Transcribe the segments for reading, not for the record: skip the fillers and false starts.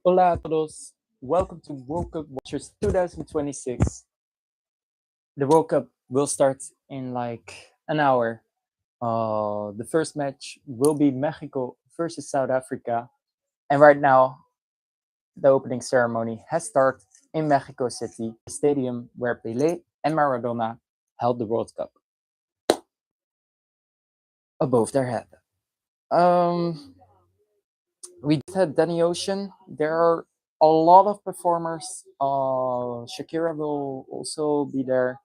Hola a todos. Welcome to World Cup Watchers 2026. The World Cup will start in like an hour. The first match will be Mexico versus South Africa. And right now, the opening ceremony has started in Mexico City, the stadium where Pelé and Maradona held the World Cup above their head. We just had Danny Ocean. There are a lot of performers. Shakira will also be there.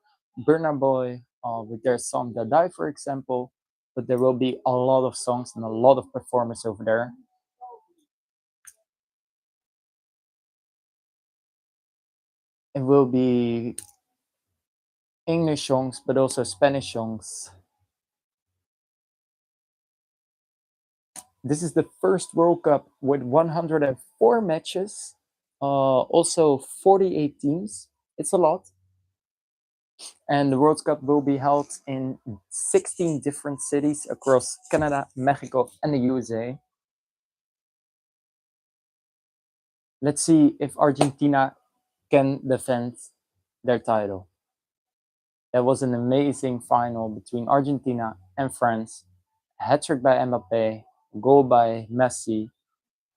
Burna Boy with their song "Dadai," for example. But there will be a lot of songs and a lot of performers over there. It will be English songs, but also Spanish songs. This is the first World Cup with 104 matches. Also 48 teams. It's a lot. And the World Cup will be held in 16 different cities across Canada, Mexico, and the USA. Let's see if Argentina can defend their title. That was an amazing final between Argentina and France. Hat-trick by Mbappe, goal by Messi,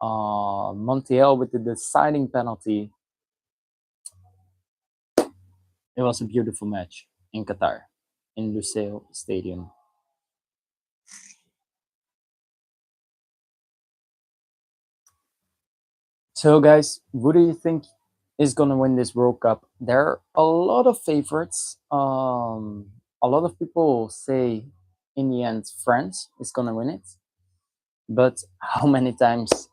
Montiel with the deciding penalty. It was a beautiful match in Qatar, in Lusail Stadium. So, guys, who do you think is going to win this World Cup? There are a lot of favorites. A lot of people say in the end France is going to win it. But how many times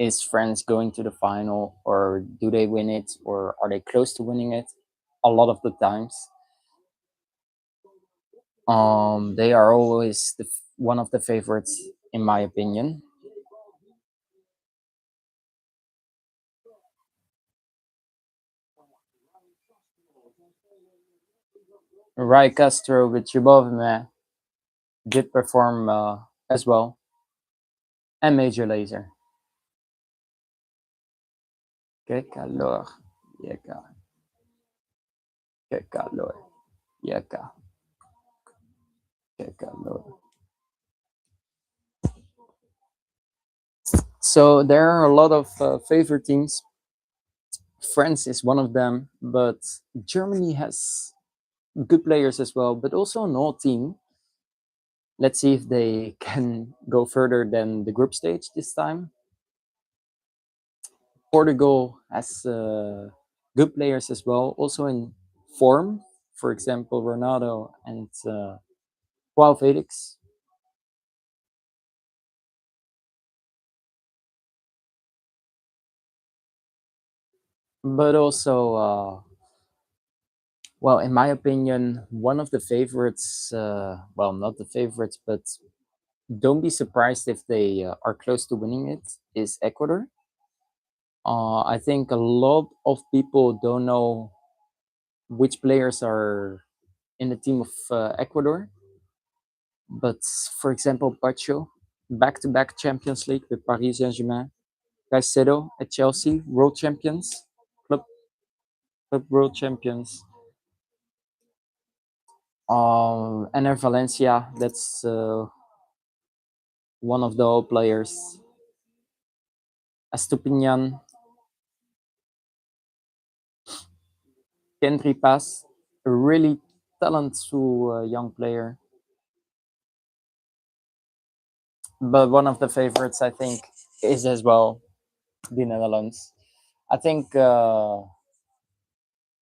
is France going to the final, or do they win it, or are they close to winning it? A lot of the times. They are always one of the favorites, in my opinion. Rai Castro with Jubovime did perform as well, and Major Lazer. Que calor, yeca. Que calor, yeca. Que calor. So there are a lot of favorite teams. France is one of them, but Germany has good players as well, but also an all team. Let's see if they can go further than the group stage this time. Portugal has good players as well, also in form. For example, Ronaldo and Joao Felix. But also, well, in my opinion, one of the favorites, well, not the favorites, but don't be surprised if they are close to winning it, is Ecuador. I think a lot of people don't know which players are in the team of Ecuador. But for example, Pacho, back-to-back Champions League with Paris Saint-Germain. Caicedo at Chelsea, world champions, club, club world champions. Ener Valencia, that's one of the old players. Estupinian, Kendry Pass, a really talented young player. But one of the favorites, I think, is as well the Netherlands. I think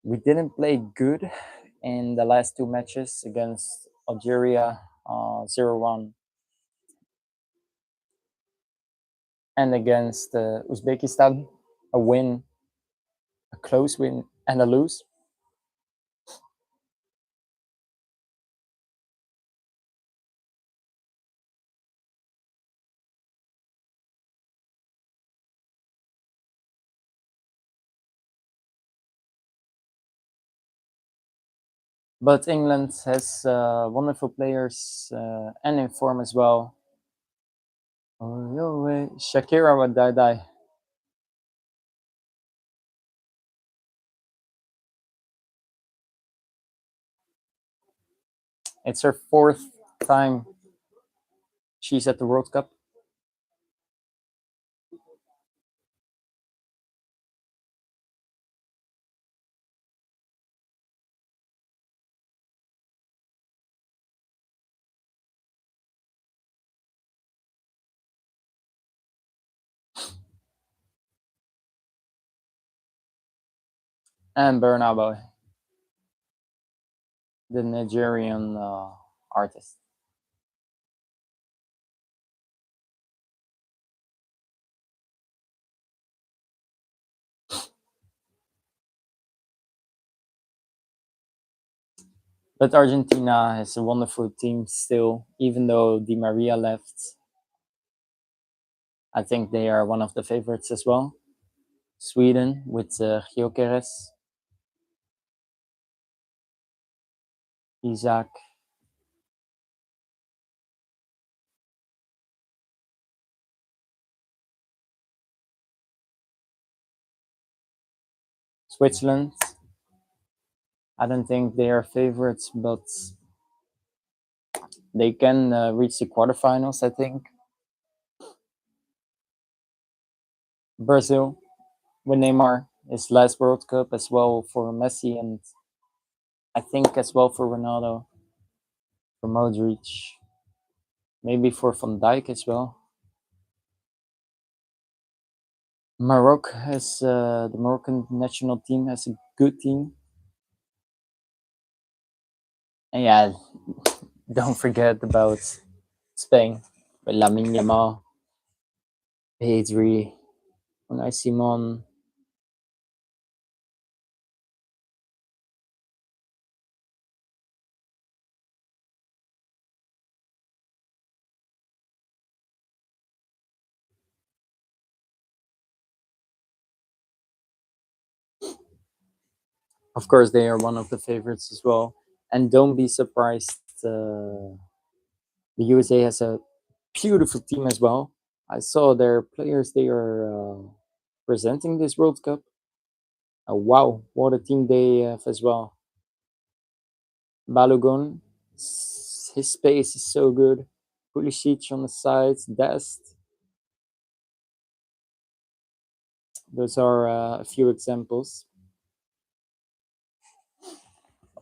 we didn't play good in the last two matches against Algeria, 0-1, and against Uzbekistan, a win, a close win, and a lose. But England has wonderful players and in form as well. Oh, yo, Shakira with Die Die. It's her fourth time she's at the World Cup. And Burna Boy, the Nigerian artist. But Argentina has a wonderful team still, even though Di Maria left. I think they are one of the favorites as well. Sweden with Gyökeres, Isaac, Switzerland. I don't think they are favorites, but they can reach the quarterfinals, I think. Brazil with Neymar, his last World Cup as well for Messi, and I think as well for Ronaldo, for Modric, maybe for Van Dijk as well. Morocco has the Moroccan national team has a good team, and yeah, don't forget about Spain with Lamine Yamal, Pedri, Unai Simon. Of course, they are one of the favorites as well. And don't be surprised, the USA has a beautiful team as well. I saw their players they are presenting this World Cup. Wow, what a team they have as well. Balogun, his space is so good. Pulisic on the sides, Dest. Those are a few examples.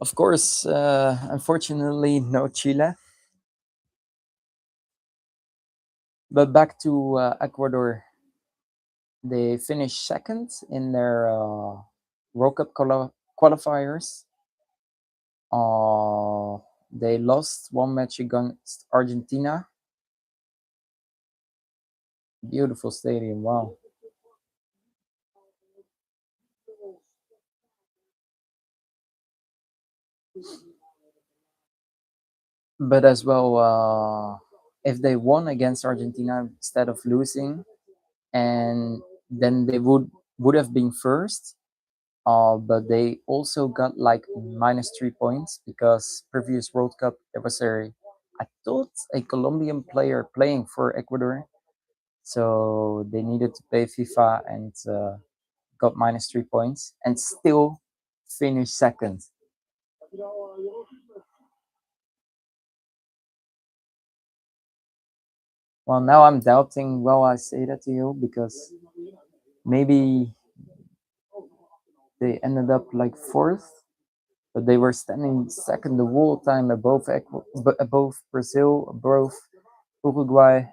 Of course, unfortunately, no Chile. But back to Ecuador. They finished second in their World Cup qualifiers. They lost one match against Argentina. Beautiful stadium, wow. But as well, if they won against Argentina instead of losing, and then they would have been first. But they also got like -3 points because previous World Cup there was I thought a Colombian player playing for Ecuador, so they needed to pay FIFA and got -3 points and still finished second. Well, now I'm doubting. Well, I say that to you because maybe they ended up like fourth, but they were standing second the whole time above above Brazil, above Uruguay.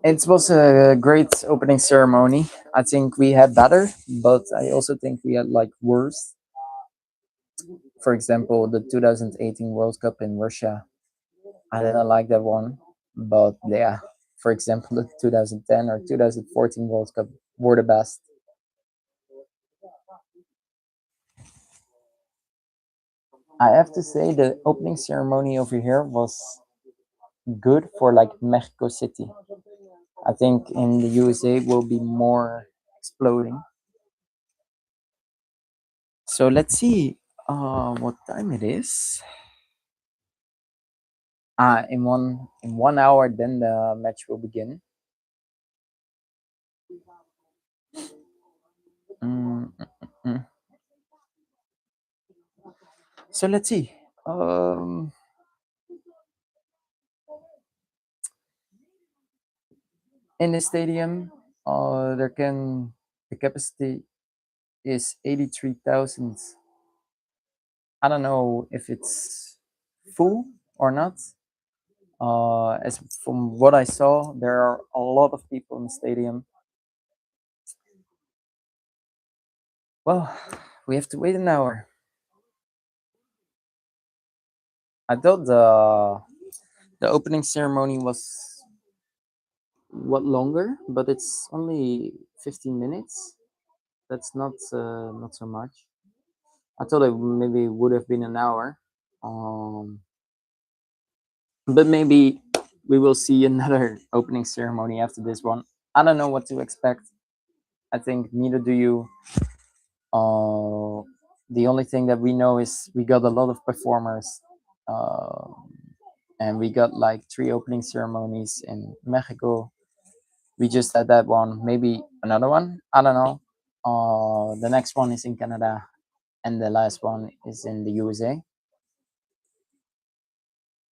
It was a great opening ceremony. I think we had better, but I also think we had like worse. For example, the 2018 World Cup in Russia. I didn't like that one, but yeah, for example, the 2010 or 2014 World Cup were the best. I have to say the opening ceremony over here was good for like Mexico City. I think in the USA will be more exploding. So let's see what time it is. In 1 hour, then the match will begin. Mm, mm, mm. So let's see. In the stadium, the capacity is 83,000. I don't know if it's full or not. As from what I saw, there are a lot of people in the stadium. Well, we have to wait an hour. I thought the opening ceremony was what longer, but it's only 15 minutes. That's not so much. I thought it maybe would have been an hour. Um, but maybe we will see another opening ceremony after this one. I don't know what to expect. I think neither do you. Uh, the only thing that we know is we got a lot of performers, uh, and we got like 3 opening ceremonies in Mexico. We just had that one, maybe another one. I don't know. The next one is in Canada, and the last one is in the USA.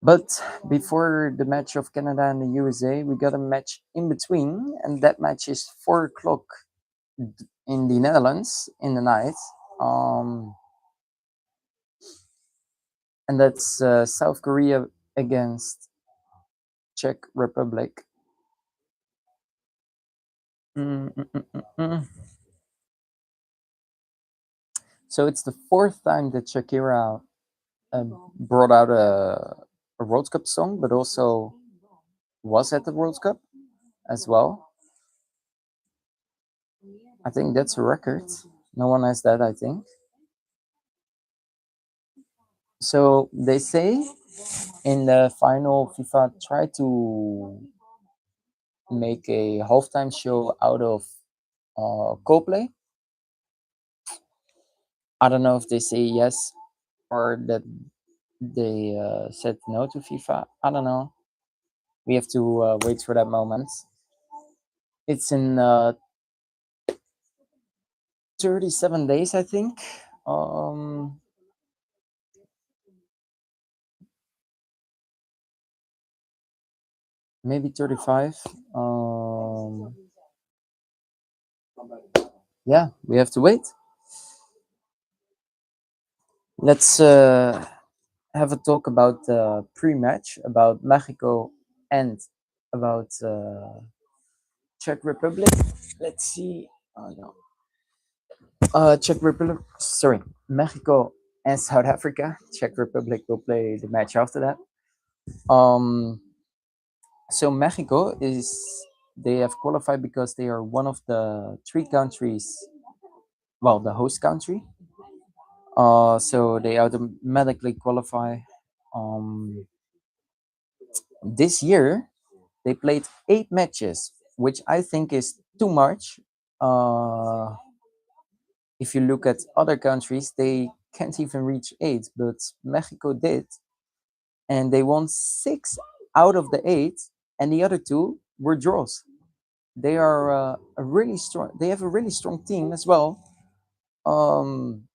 But before the match of Canada and the USA, we got a match in between, and that match is 4 o'clock in the Netherlands in the night. Um, and that's South Korea against Czech Republic. Mm, mm, mm, mm, mm. So it's the fourth time that Shakira uh, brought out a World Cup song, but also was at the World Cup as well. I think that's a record. No one has that, I think. So they say in the final, FIFA tried to make a halftime show out of Coldplay. I don't know if they say yes or that they said no to FIFA. I don't know. We have to wait for that moment. It's in 37 days, I think. Um, maybe 35. Yeah, we have to wait. Let's have a talk about the pre-match, about Mexico and about Czech Republic. Let's see. Oh, no. Czech Republic. Sorry, Mexico and South Africa. Czech Republic will play the match after that. So Mexico is they have qualified because they are one of the 3 countries. Well, the host country. So they automatically qualify. Um, this year they played 8 matches, which I think is too much. Uh, if you look at other countries, they can't even reach 8, but Mexico did, and they won 6 out of the 8, and the other 2 were draws. They are a really strong. They have a really strong team as well. Um,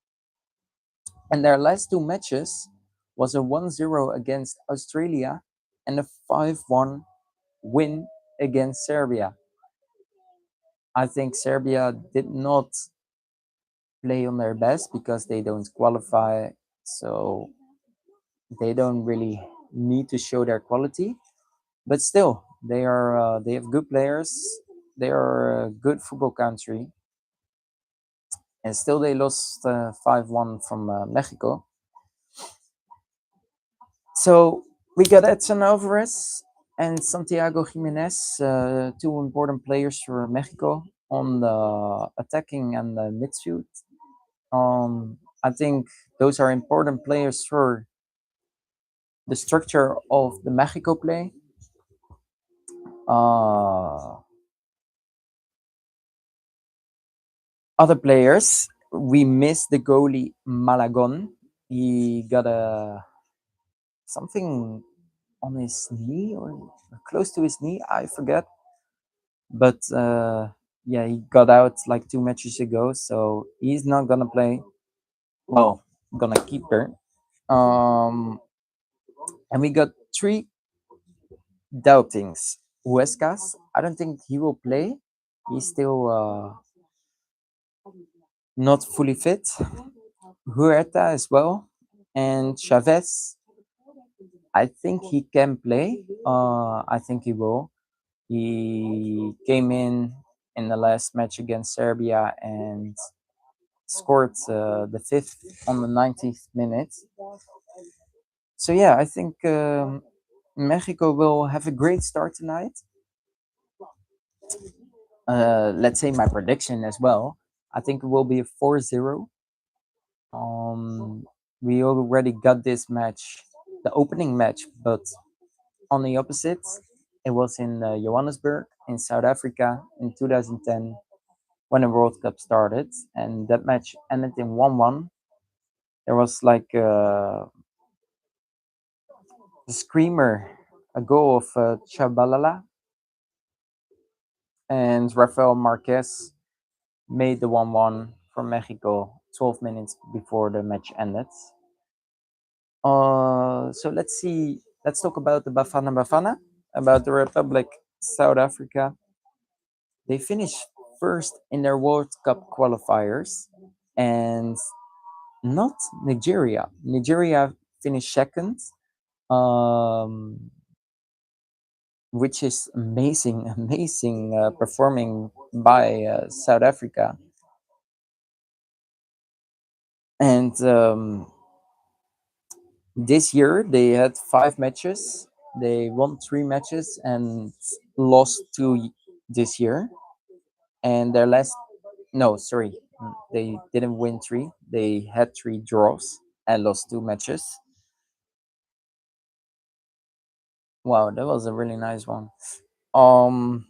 and their last 2 matches was a 1-0 against Australia and a 5-1 win against Serbia. I think Serbia did not play on their best because they don't qualify, so they don't really need to show their quality. But still, they have good players. They are a good football country, and still they lost 5-1 from Mexico. So we got Edson Alvarez and Santiago Jimenez, 2 important players for Mexico on the attacking and the midfield. I think those are important players for the structure of the Mexico play. Other players, we missed the goalie Malagon. He got a something on his knee or close to his knee. I forget, but yeah, he got out like 2 matches ago, so he's not gonna play. Well, gonna keep her. Um, and we got three doubtings. Huescas, I don't think he will play. He's still not fully fit. Huerta as well, and Chavez. I think he can play. I think he will. He came in the last match against Serbia and scored the fifth on the 90th minute. So yeah, I think Mexico will have a great start tonight. Let's say my prediction as well. I think it will be a 4-0. We already got this match, the opening match, but on the opposite, it was in Johannesburg in South Africa in 2010 when the World Cup started, and that match ended in 1-1. There was like a screamer, a goal of Chabalala, and Rafael Marquez made the 1-1 for Mexico 12 minutes before the match ended. So let's see. Let's talk about the Bafana Bafana, about the Republic South Africa. They finished first in their World Cup qualifiers, and not Nigeria. Nigeria finished second, um, which is amazing, amazing performing by South Africa. And this year they had 5 matches. They won 3 matches and lost 2 this year. And their last, no, sorry, they didn't win 3. They had 3 draws and lost 2 matches. Wow, that was a really nice one. Um,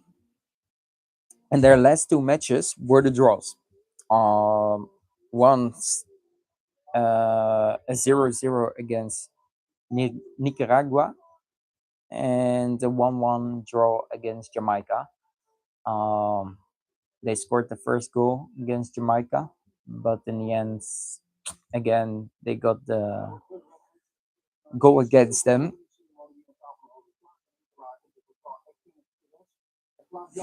and their last 2 matches were the draws. Once a 0-0 against Nicaragua and a 1-1 draw against Jamaica. Um, they scored the first goal against Jamaica, but in the end, again, they got the goal against them.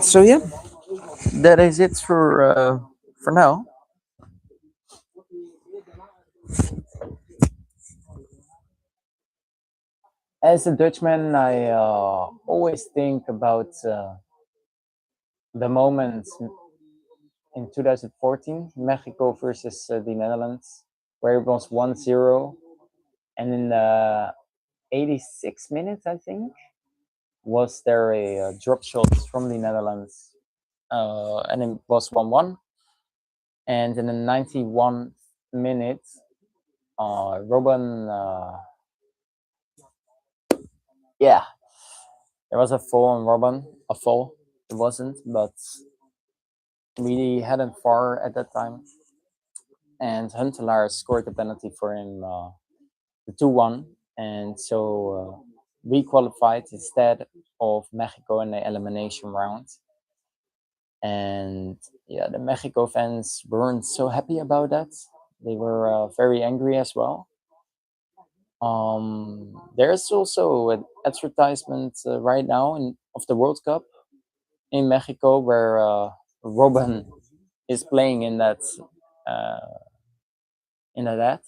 So yeah, that is it for now. As a Dutchman, I always think about the moment in 2014, Mexico versus the Netherlands, where it was 1-0. And in the 86 minutes, I think, was there a drop shot from the Netherlands, and it was 1-1. And in the 91 minutes, Robin, yeah, there was a fall on Robin, a fall. It wasn't, but we hadn't far at that time. And Huntelaar scored the penalty for him, the 2-1. And so we qualified instead of Mexico in the elimination round. And yeah, the Mexico fans weren't so happy about that. They were very angry as well. There's also an advertisement right now of the World Cup in Mexico where Robin is playing uh, in that ad.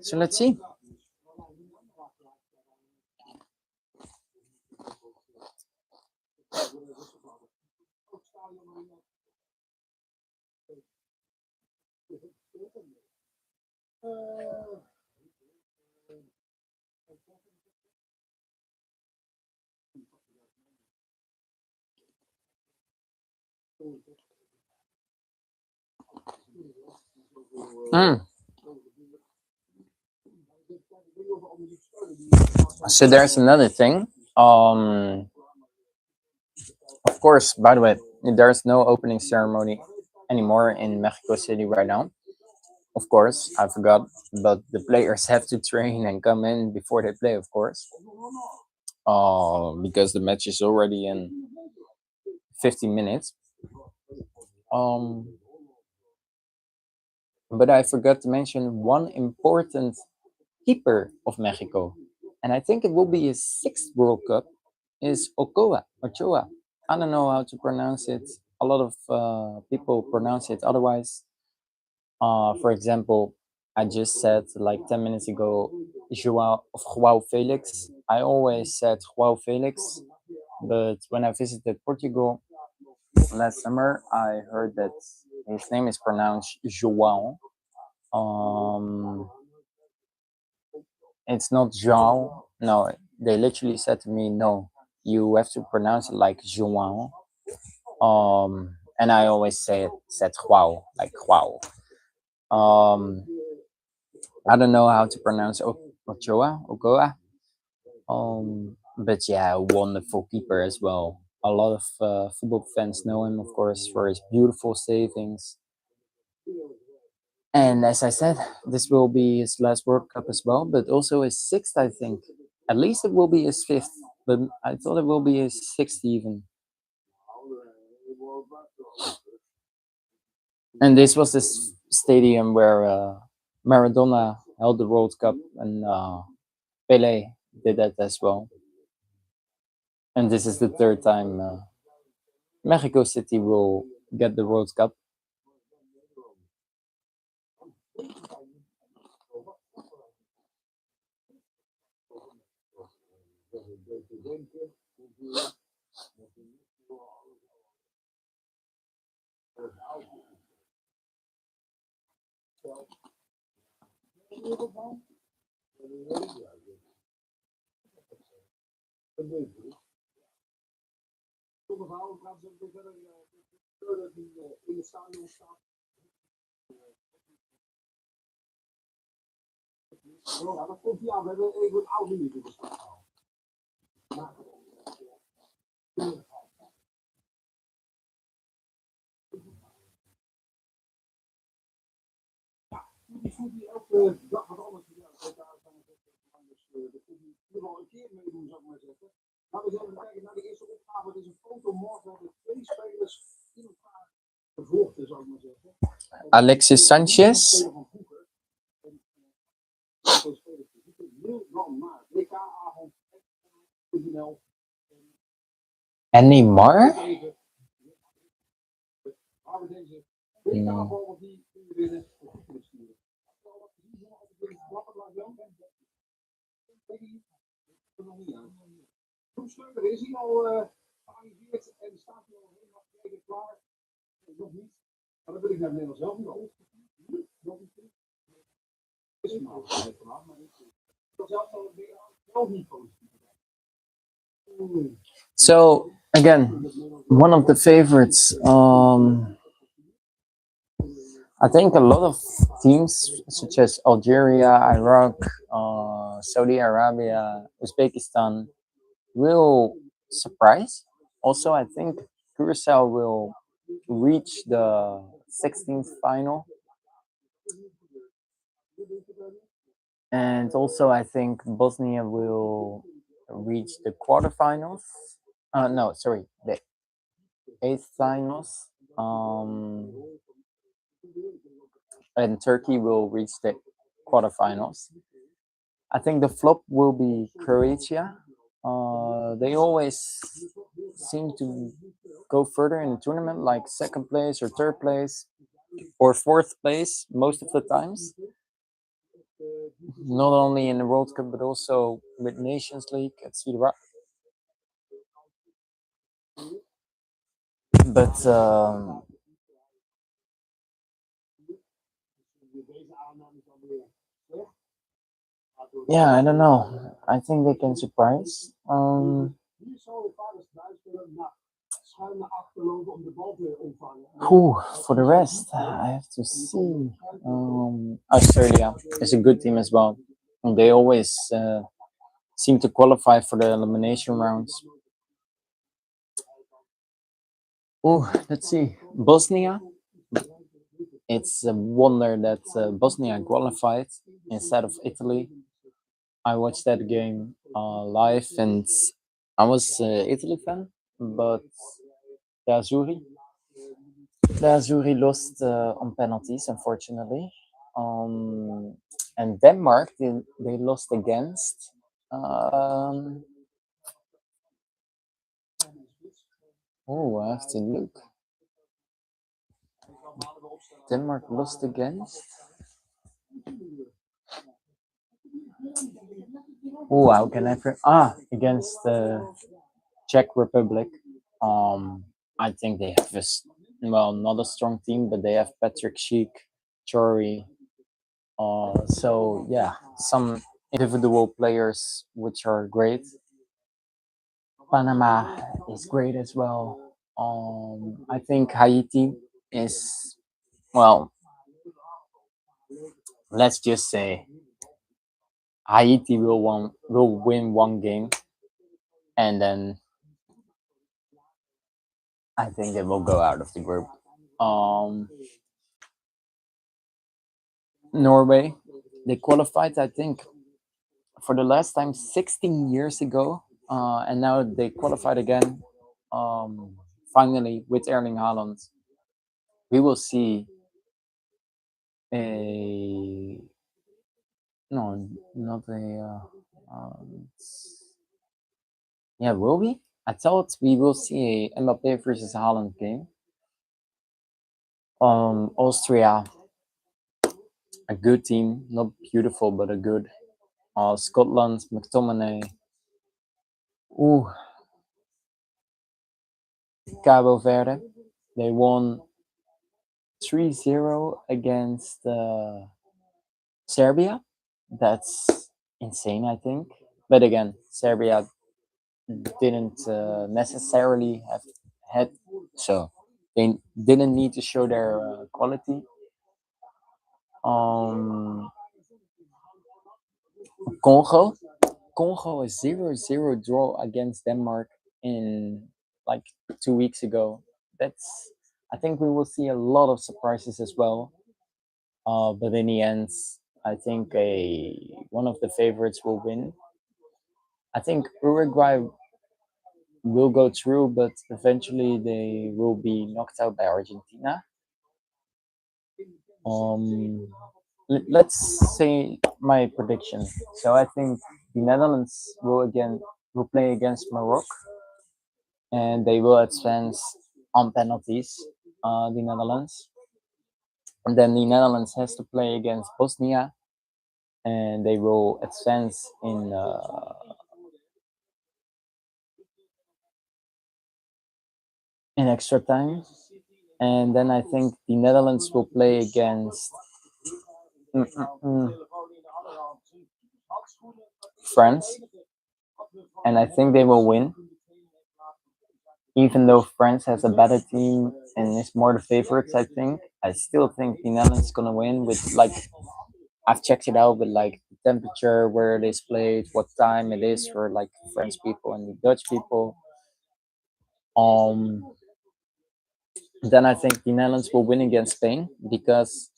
So let's see. Mm. So there's another thing. Of course, by the way, there's no opening ceremony anymore in Mexico City right now. Of course, I forgot, but the players have to train and come in before they play, of course. Because the match is already in 15 minutes. Um, but I forgot to mention one important keeper of Mexico, and I think it will be his sixth World Cup, is Ochoa. I don't know how to pronounce it. A lot of people pronounce it otherwise. For example, I just said like 10 minutes ago, Joao Felix. I always said Joao Felix, but when I visited Portugal last summer, I heard that his name is pronounced João. Um, it's not João. No, they literally said to me, no, you have to pronounce it like João. And I always said Joao, like Joao. Um, I don't know how to pronounce Ochoa. But yeah, a wonderful keeper as well. A lot of football fans know him, of course, for his beautiful savings. And as I said, this will be his last World Cup as well, but also his sixth, I think. At least it will be his fifth, but I thought it will be his sixth even. And this was this stadium where Maradona held the World Cup, and Pele did that as well. And this is the third time Mexico City will get the World Cup. Alexis Sanchez and Neymar. Mm. So again, one of the favorites. I think a lot of teams such as Algeria, Iraq, Saudi Arabia, Uzbekistan will surprise. Also, I think Curacao will reach the 16th final. And also, I think Bosnia will reach the quarterfinals. No, sorry, the eighth finals. And Turkey will reach the quarterfinals. I think the flop will be Croatia. They always seem to go further in the tournament, like second place or third place or fourth place most of the times. Not only in the World Cup but also with Nations League, etc. But yeah, I don't know. I think they can surprise. Whew, for the rest, I have to see. Australia is a good team as well. And they always seem to qualify for the elimination rounds. Oh, let's see. Bosnia. It's a wonder that Bosnia qualified instead of Italy. I watched that game live, and I was Italy fan, but the Azzurri, the Azzurri lost on penalties, unfortunately. Um, and Denmark, they lost against. Um, I have to look. Denmark lost against. How can I? Against the Czech Republic. I think they have not a strong team, but they have Patrick Schick, Chori. So yeah, some individual players which are great. Panama is great as well. I think Haiti is, well, let's just say Haiti will win one game, and then I think they will go out of the group. Um, Norway, they qualified, I think, for the last time 16 years ago, and now they qualified again. Finally, with Erling Haaland, we will see a no, not a. Yeah, will we? I thought we will see a Mbappe versus Haaland game. Austria, a good team, not beautiful but a good. Scotland, McTominay. Ooh, Cabo Verde. They won 3-0 against Serbia. That's insane, I think. But again, Serbia didn't necessarily have had, so they didn't need to show their quality. Um, Congo, Congo a 0-0 draw against Denmark in like 2 weeks ago. That's, I think we will see a lot of surprises as well. But in the end, I think a one of the favorites will win. I think Uruguay will go through, but eventually they will be knocked out by Argentina. Um, let's say my prediction. So I think the Netherlands will play against Morocco, and they will advance on penalties. The Netherlands, and then the Netherlands has to play against Bosnia, and they will advance in extra time. And then I think the Netherlands will play against mm, mm, mm, France, and I think they will win. Even though France has a better team and is more the favorites, I still think the Netherlands is gonna win. With like, I've checked it out with like the temperature, where it is played, what time it is for like French people and the Dutch people. Um, then I think the Netherlands will win against Spain because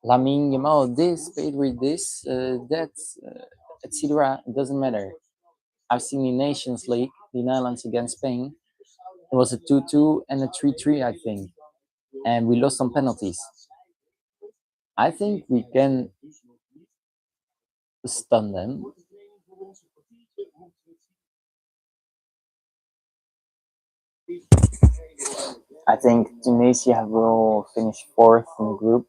Lamine Yamal this, Pedri this, that, etc. It doesn't matter. I've seen the Nations League, the Netherlands against Spain. It was a 2-2 and a 3-3, I think, and we lost on penalties. I think we can stun them. I think Tunisia will finish fourth in the group.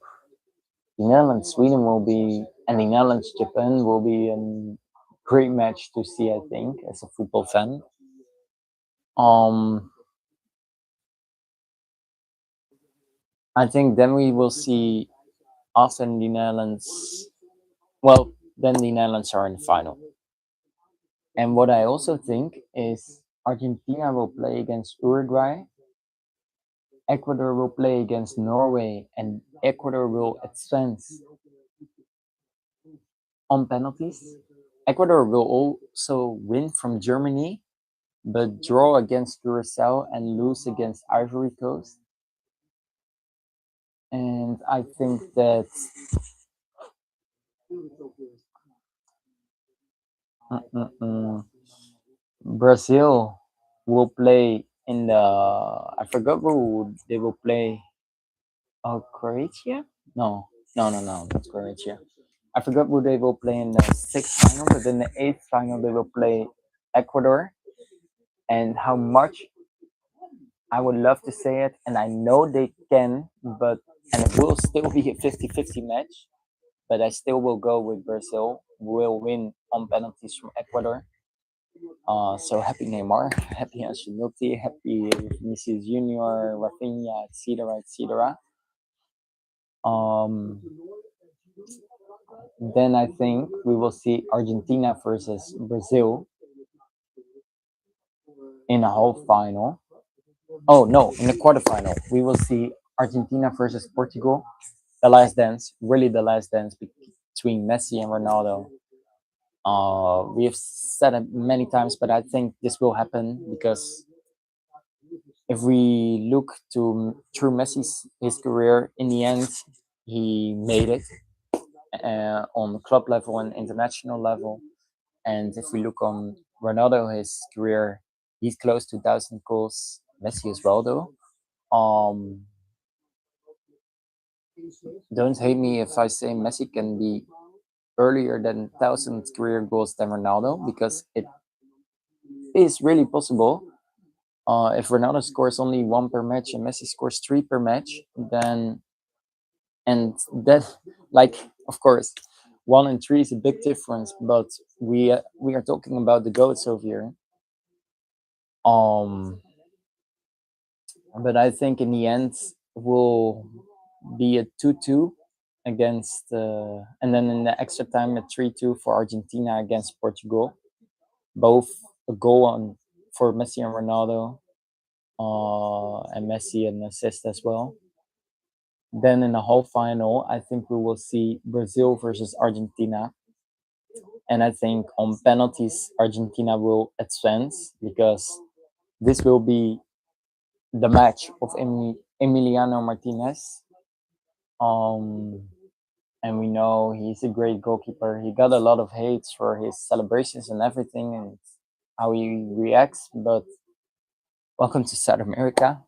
The Netherlands, Sweden will be, and the Netherlands, Japan will be a great match to see, I think, as a football fan. Um, I think then we will see us and the Netherlands. Well, then the Netherlands are in the final. And what I also think is Argentina will play against Uruguay, Ecuador will play against Norway, and Ecuador will advance on penalties. Ecuador will also win from Germany, but draw against Curacao and lose against Ivory Coast. And I think that mm, mm, mm, Brazil will play in the. I forgot who they will play. Oh, Croatia? No, no, that's Croatia. I forgot who they will play in the sixth final, but in the eighth final they will play Ecuador. And how much I would love to say it, and I know they can, but and it will still be a 50-50 match. But I still will go with Brazil. Will win on penalties from Ecuador. So happy Neymar, happy Ancelotti, happy Vinicius Junior, Rafinha, etc., etc. Um, then I think we will see Argentina versus Brazil in a whole final. Oh no, in the quarterfinal, we will see Argentina versus Portugal. The last dance, really the last dance between Messi and Ronaldo. We have said it many times, but I think this will happen because if we look to through Messi's his career, in the end, he made it on club level and international level. And if we look on Ronaldo, his career, he's close to 1,000 goals. Messi as well, though. Um, don't hate me if I say Messi can be earlier than 1,000 career goals than Ronaldo because it is really possible. If Ronaldo scores only one per match and Messi scores three per match, then and that, like, of course, one and three is a big difference, but we are talking about the goats over here. Um, but I think in the end will be a 2-2 against, and then in the extra time a 3-2 for Argentina against Portugal. Both a goal on for Messi and Ronaldo, and Messi an assist as well. Then in the whole final, I think we will see Brazil versus Argentina. And I think on penalties, Argentina will advance because this will be the match of Emiliano Martinez. Um, and we know he's a great goalkeeper. He got a lot of hates for his celebrations and everything and how he reacts. But welcome to South America.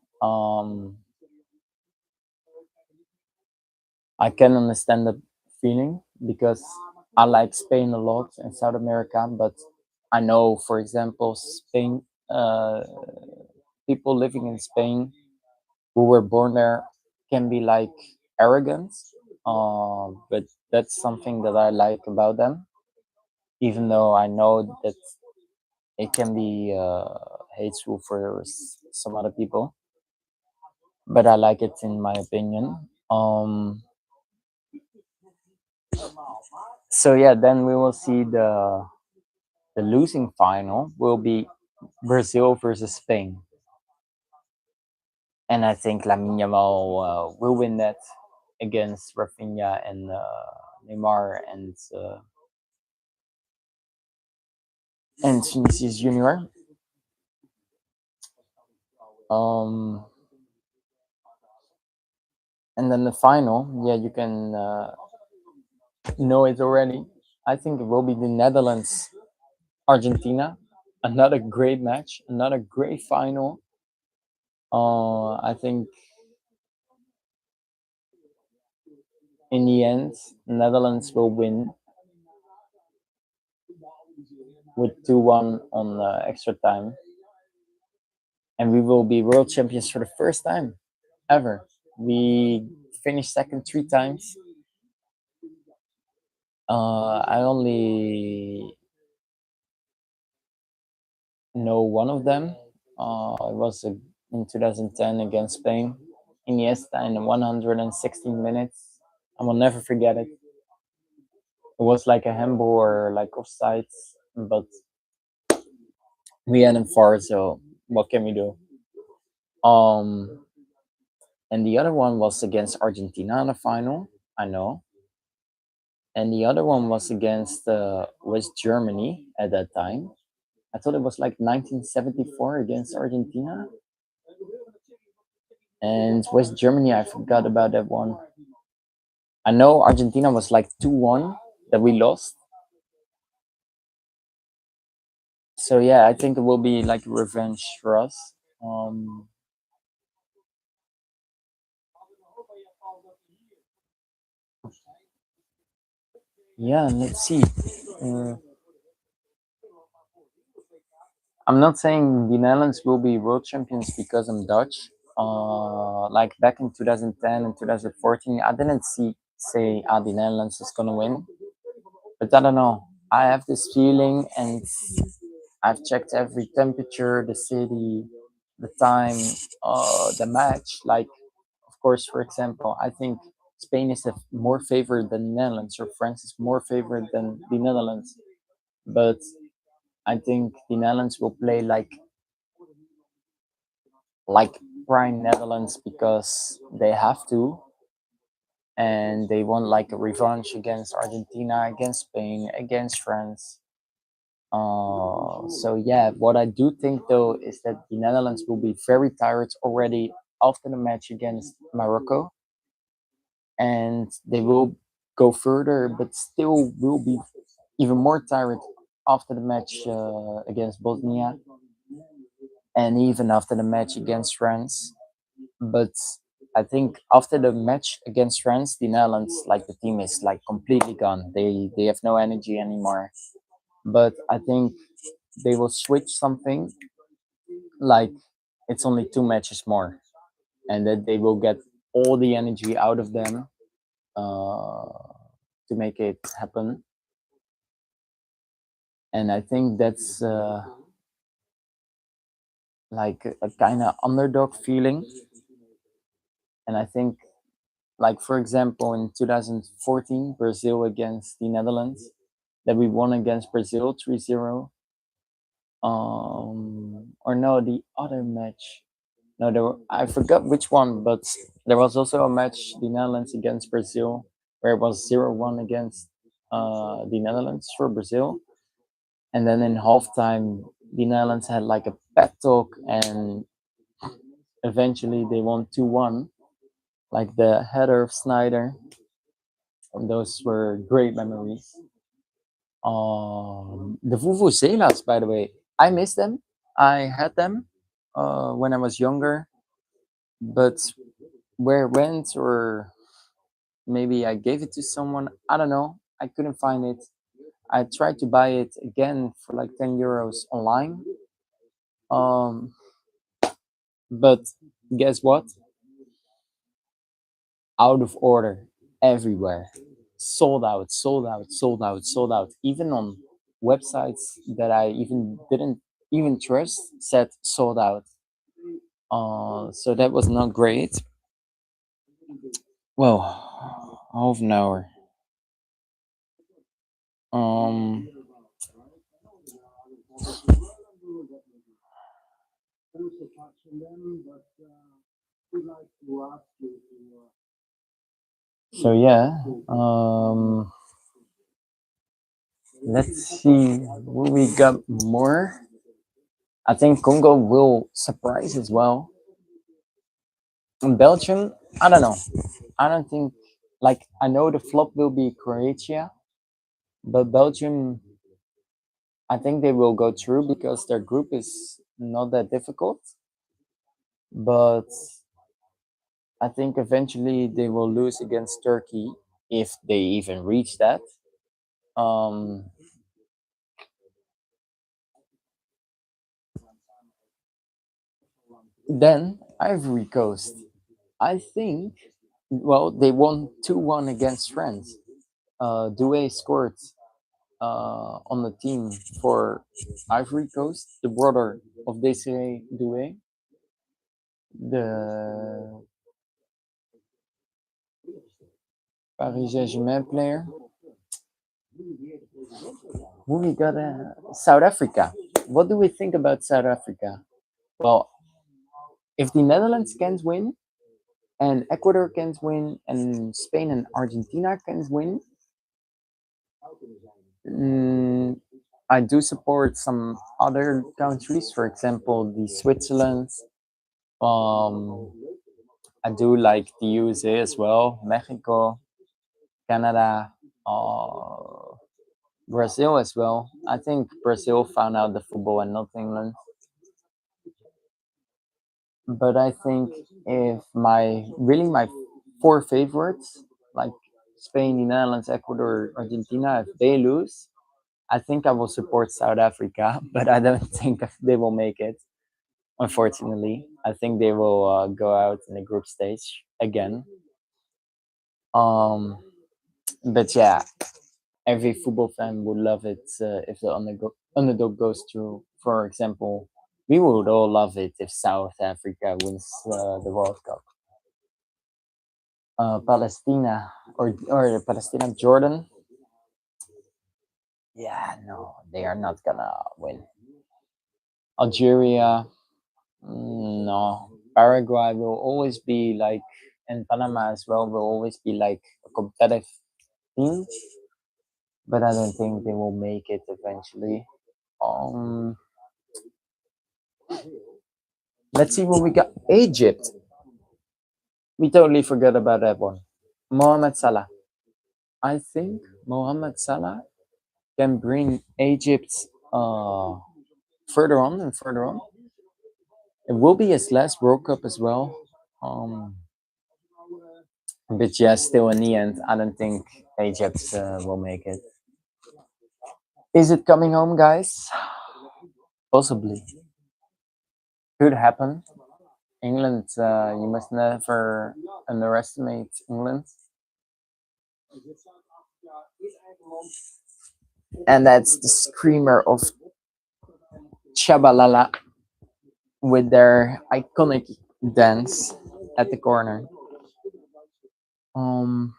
I can understand the feeling because I like Spain a lot and South America, but I know, for example, Spain, people living in Spain who were born there can be like arrogant, but that's something that I like about them, even though I know that it can be hateful for some other people, but I like it in my opinion. So yeah, then we will see the losing final will be Brazil versus Spain, and I think Lamine Yamal will win that against Rafinha and Neymar and Vinicius Junior. Um, and then the final, yeah, you can know it already. I think it will be the Netherlands Argentina. Another great match, another great final. I think in the end, Netherlands will win with 2-1 on extra time. And we will be world champions for the first time ever. We finished second three times. I only know one of them. It was in 2010 against Spain. Iniesta in 116 minutes. I will never forget it. It was like a handball or like offsides, but we had him far, so what can we do? Um, and the other one was against Argentina in the final. I know, and the other one was against West Germany at that time. I thought it was like 1974 against Argentina, And West Germany, I forgot about that one. I know Argentina was like 2-1 that we lost. So yeah, I think it will be like revenge for us. Yeah, let's see. Uh, I'm not saying the Netherlands will be world champions because I'm Dutch. Like back in 2010 and 2014, I didn't say the Netherlands is gonna win, but I don't know. I have this feeling, and I've checked every temperature, the city, the time, the match. Like, of course, for example, I think Spain is more favored than the Netherlands, or France is more favored than the Netherlands. But I think the Netherlands will play like prime Netherlands because they have to, and they want like a revenge against Argentina, against Spain, against France. So yeah, what I do think though is that the Netherlands will be very tired already after the match against Morocco, and they will go further, but still will be even more tired after the match against Bosnia, and even after the match against France. But I think after the match against France, the Netherlands, like the team is like completely gone. They have no energy anymore. But I think they will switch something like it's only 2 matches more, and that they will get all the energy out of them uh, to make it happen. And I think that's like a kind of underdog feeling. And I think, like for example, in 2014, Brazil against the Netherlands, that we won against Brazil 3-0. Or no, the other match. No, I forgot which one, but there was also a match, the Netherlands against Brazil, where it was 0-1 against the Netherlands for Brazil. And then in halftime, the Netherlands had like a pep talk, and eventually they won 2-1. Like the header of Snyder, and those were great memories. The Vuvuzelas, by the way, I miss them. I had them when I was younger, but where it went, or maybe I gave it to someone. I don't know. I couldn't find it. I tried to buy it again for like 10 euros online. Um, but guess what? Out of order everywhere. Sold out, sold out, sold out, sold out. Even on websites that I even didn't even trust said sold out. So that was not great. Well, half an hour. Um, so yeah, let's see what we got more. I think Congo will surprise as well. In Belgium, I don't know. I don't think, like, I know the flop will be Croatia, but Belgium, I think they will go through because their group is not that difficult. But I think eventually they will lose against Turkey if they even reach that. Um, then Ivory Coast, I think, well, they won 2-1 against France. Doué scored on the team for Ivory Coast, the brother of Desiree Doué, the Paris Saint-Germain player. Who we got? South Africa. What do we think about South Africa? Well, if the Netherlands can win, and Ecuador can win, and Spain and Argentina can win, mm, I do support some other countries. For example, the Switzerland, um, I do like the USA as well, Mexico, Canada, uh, Brazil as well. I think Brazil found out the football and not England. But I think if my four favorites, like Spain, the Netherlands, Ecuador, Argentina, if they lose, I think I will support South Africa, but I don't think they will make it. Unfortunately, I think they will go out in the group stage again. Um, but yeah, every football fan would love it if the underdog goes through. For example, we would all love it if South Africa wins the World Cup. Palestina or Palestina Jordan. Yeah, no, they are not gonna win. Algeria, no. Paraguay will always be like, and Panama as well will always be like a competitive team, but I don't think they will make it eventually. Um, let's see what we got. Egypt. We totally forgot about that one. Mohamed Salah. I think Mohamed Salah can bring Egypt further on and further on. It will be his last World Cup as well. Um, but yeah, still in the end, I don't think Egypt will make it. Is it coming home, guys? Possibly. Could happen. England, you must never underestimate England. And that's the screamer of Chabalala with their iconic dance at the corner. Um,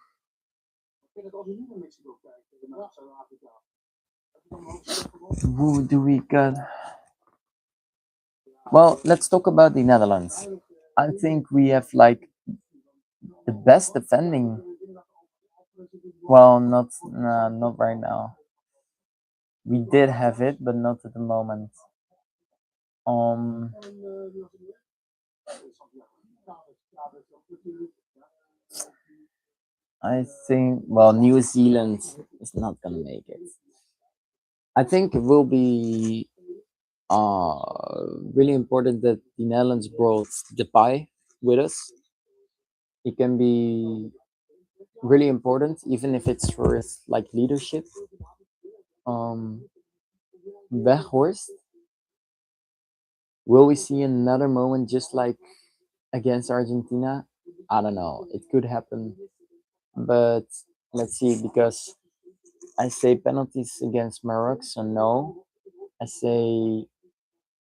who do we got? Well, let's talk about the Netherlands. I think we have like the best defending. Well, not right now. We did have it, but not at the moment. Um, I think New Zealand is not gonna make it. I think it will be really important that the Netherlands brought the pie with us. It can be really important, even if it's for like leadership. Um, Weghorst, will we see another moment just like against Argentina? I don't know. It could happen, but let's see. Because I say penalties against Morocco, so no. I say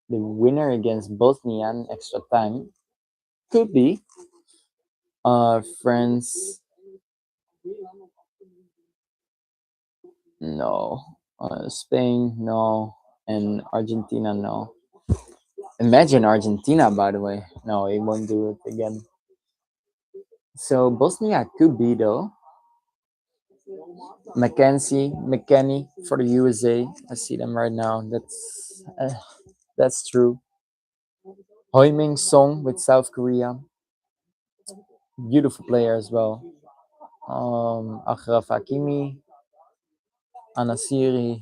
the winner against Bosnia in extra time could be. France, no. Spain, no. And Argentina, no. Imagine Argentina, by the way. No, he won't do it again. So Bosnia could be though. McKennie for the USA. I see them right now. That's true. Heuming Song with South Korea. Beautiful player as well. Achraf Hakimi, Anasiri.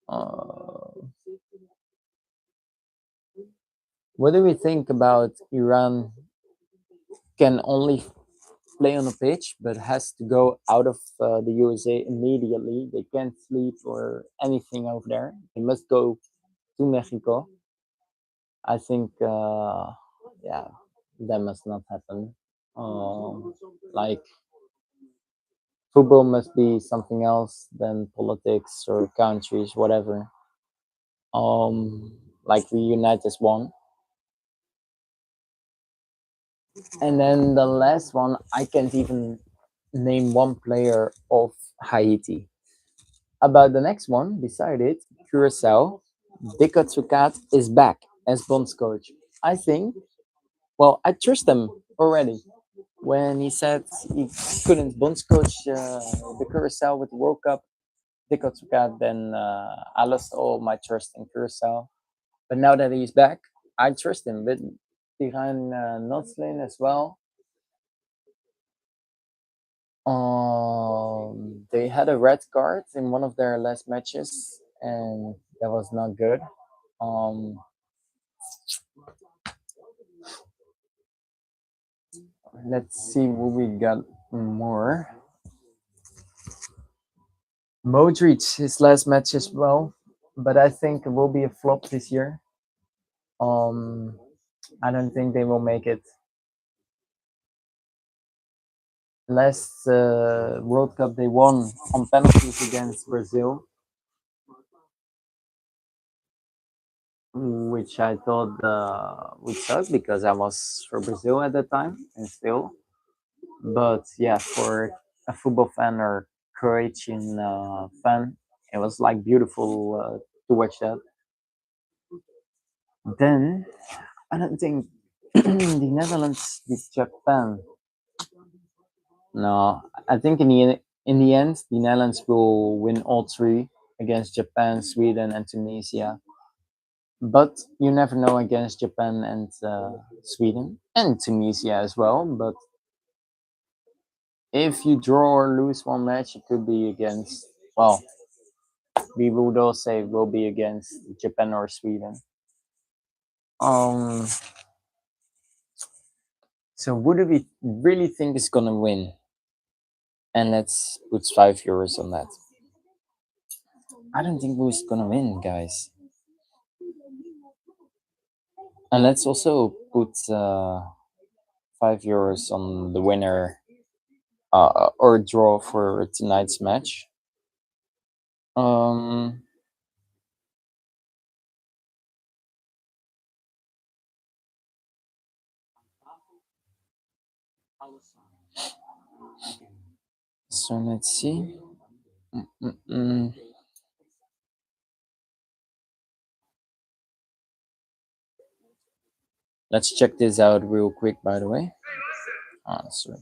Uh, what do we think about Iran? Can only play on the pitch, but has to go out of the USA immediately. They can't sleep or anything over there. They must go to Mexico. I think, yeah, that must not happen. Like football must be something else than politics or countries, whatever. Like we unite as one. And then the last one, I can't even name one player of Haiti. About the next one, beside it, Curacao, Dika Tsukat is back as Bonds coach. I think, I trust him already. When he said he couldn't Bonds coach the Curacao with the World Cup, Dika Tsukat, then I lost all my trust in Curacao. But now that he's back, I trust him with Tiran Notslin as well. They had a red card in one of their last matches, and that was not good. Um, let's see what we got more. Modric, his last match as well, but I think it will be a flop this year. Um, I don't think they will make it. Last World Cup they won on penalties against Brazil, which I thought would suck because I was for Brazil at the time and still. But yeah, for a football fan or Croatian fan, it was like beautiful to watch that. Then I don't think the Netherlands beat Japan. No, I think in the end the Netherlands will win all three against Japan, Sweden, and Tunisia. But you never know against Japan and Sweden and Tunisia as well. But if you draw or lose one match, it could be against, well, we would all say will be against Japan or Sweden. Um, so who do we really think is gonna win? And let's put €5 on that. I don't think who's gonna win, guys. And let's also put €5 on the winner or draw for tonight's match. Um, so let's see. Mm-mm-mm. Let's check this out real quick, by the way. Sorry.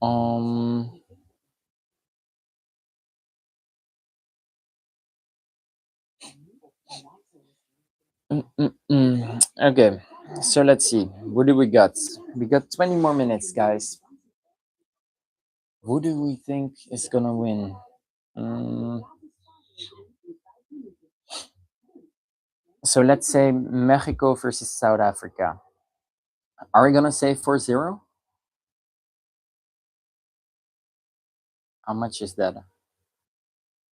Um, okay, so let's see. What do we got? We got 20 more minutes, guys. Who do we think is gonna win? Mm, so let's say Mexico versus South Africa. Are we gonna say 4-0? How much is that?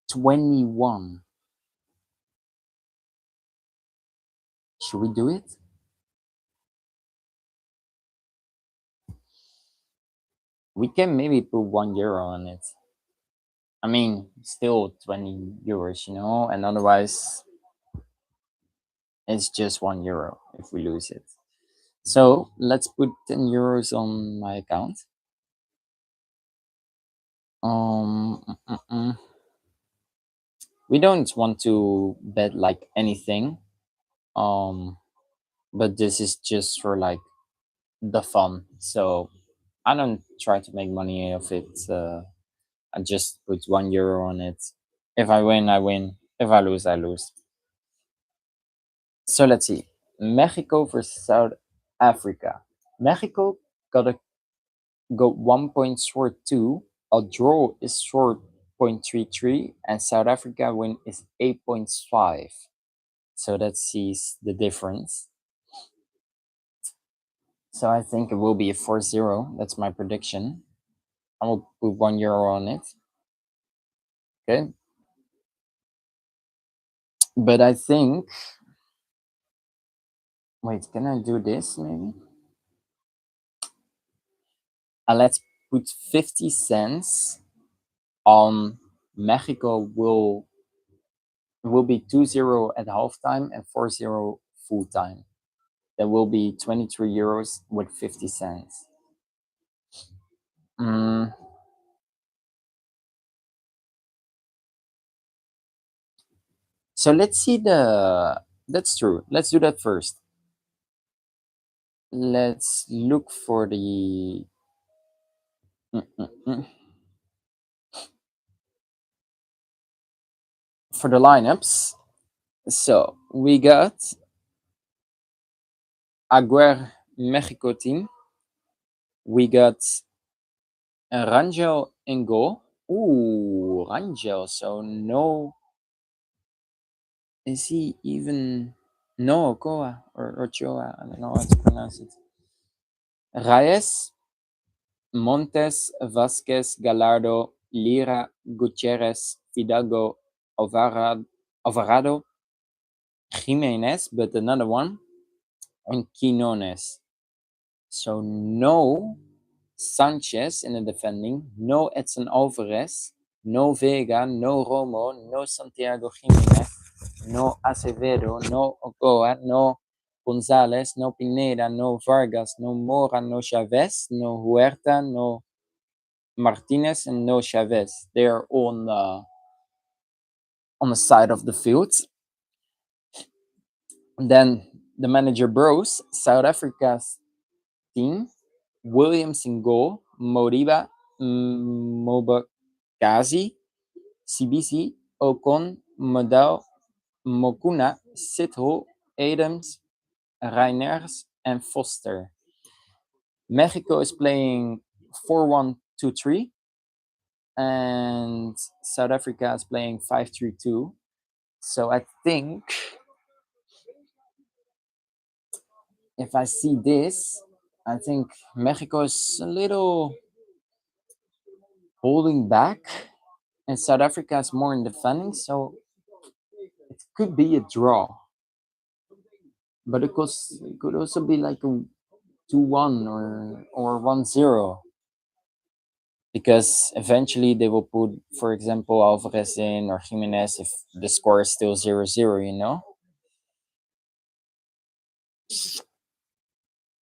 21. Should we do it? We can maybe put €1 on it. I mean, still €20, and otherwise it's just €1 if we lose it. So let's put €10 on my account. Um, mm, mm, mm. we don't want to bet like anything. Um, but this is just for like the fun. So I don't try to make money of it. I just put €1 on it. If I win, I win. If I lose, I lose. So let's see. Mexico versus South Africa. Mexico got a got 1.42. A draw is short 0.33, and South Africa win is 8.5. So that sees the difference. So I think it will be a 4-0. That's my prediction. I will put €1 on it. Okay. But I think, wait, can I do this maybe? Let's put 50 cents on Mexico will be 2-0 at halftime and 4-0 full time. That will be €23 with 50 cents. Mm, so let's see that's true. Let's do that first. Let's look for the mm, mm, mm. for the lineups. So we got Aguer Mexico team. We got Rangel in goal. Ooh, Rangel. So no, is he even no Ochoa or Ochoa? I don't know how to pronounce it. Reyes, Montes, Vasquez, Gallardo, Lira, Gutierrez, Fidalgo, Alvarado, Jimenez, but another one, and Quinones. So no Sanchez in the defending, no Edson Alvarez, no Vega, no Romo, no Santiago Jimenez, no Acevedo, no Ochoa, no Gonzalez, no Pineda, no Vargas, no Mora, no Chavez, no Huerta, no Martinez, and no Chavez. They are on the side of the field. And then the manager bros, South Africa's team, Williams in goal, Moriba, Mobakazi, CBC, Ocon, Modal, Mokuna, Sitho, Adams, Reiners, and Foster. Mexico is playing 4-1-2-3, and South Africa is playing 5-3-2. So I think if I see this, I think Mexico is a little holding back, and South Africa is more in defending. So it could be a draw, but it could also be like a 2-1 or 1-0, because eventually they will put, for example, Alvarez in or Jimenez if the score is still 0-0, you know?